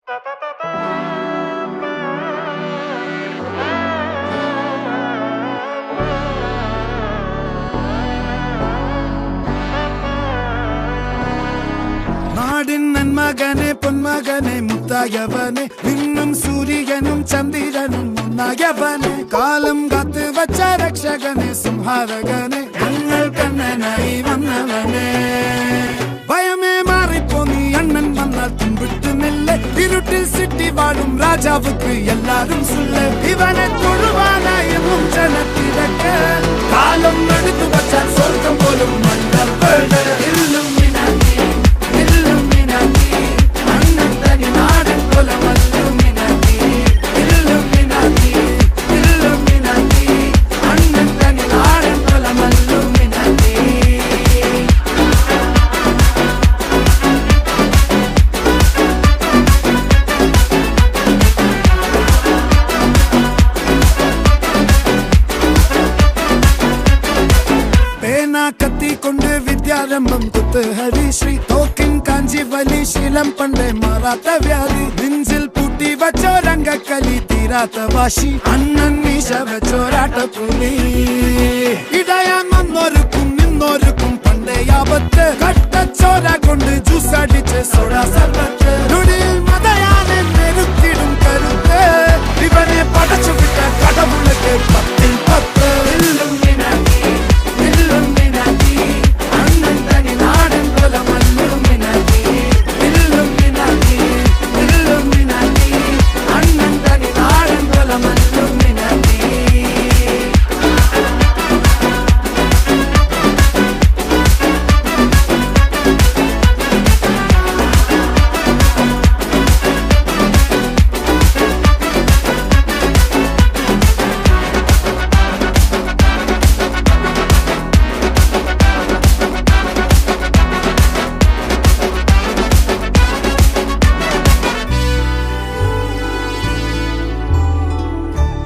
നാടിൻ നന്മകനെ പൊന്മകനെ മുത്തായവനെ നിന്നും സൂര്യനും ചന്ദ്രനും ഒന്നായവനെ കാലം കാത്ത് വച്ച രക്ഷകനെ സംഹാരകനെ ഞങ്ങൾ കണ്ണനായി വന്നവനെ ഭയമേ മാറിപ്പോ നീ അണ്ണൻ വന്നാൽ തുമ്പിട്ട് നെല്ല് ഇരുട്ടിൽ സിറ്റി വാഴും രാജാവുക്ക് എല്ലാരും സുല്ല് ഇവനെ തൊഴുവാനായി എന്നും ജനത്തിരക്ക് കാലം എടുത്തു വച്ചാൽ സ്വർഗം പോലും മണ്ണൽ വീട് കത്തിക്കൊണ്ട് വിദ്യാരംഭം കുത്ത് ഹരിശ്രീ തോക്കിൻ കാഞ്ചി വലി ശീലം പണ്ടേ മാറാത്ത വ്യാധി നെഞ്ചിൽ പൂട്ടി വച്ചോരംഗക്കലി തീരാത്ത വാശി അണ്ണൻ മീശ വെച്ചോരാട്ട പുലി ഇടയാൻ വന്നോർക്കും നിന്നോർക്കും പണ്ടേ ആപത്ത് കട്ടച്ചോര കൊണ്ട് ജ്യൂസ് അടിച്ച് സോഡാ സർബത്ത് നുടിയിൽ മതയാനെ നെരുത്തിടും കരുത്ത് ഇവനെ പടച്ചു വിട്ട കടവുളക്ക് 10-10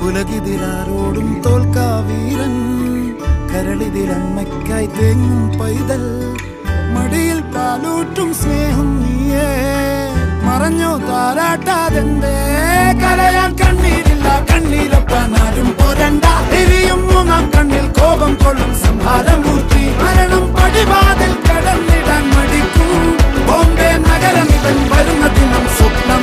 ഉലകിതിരാരോടും തോൽക്കാ വീരൻ കരളിതിരമ്മയ്ക്കായി തേങ്ങും പൈതൽ മടിയിൽ പാലൂട്ടും സ്നേഹം നീയേ മറഞ്ഞോ താരാട്ടാതെന്തേ കരയാൻ കണ്ണീരില്ല കണ്ണീരൊപ്പാൻ ആരും പോരണ്ട എരിയും മൂന്നാം കണ്ണിൽ കോപം കൊള്ളും സംഹാരമൂർത്തി മരണം പടിവാതിൽ കടന്നിടാൻ മടിക്കും ബോംബെ നഗരം ഇവൻ വരുന്ന ദിനം സ്വപ്നം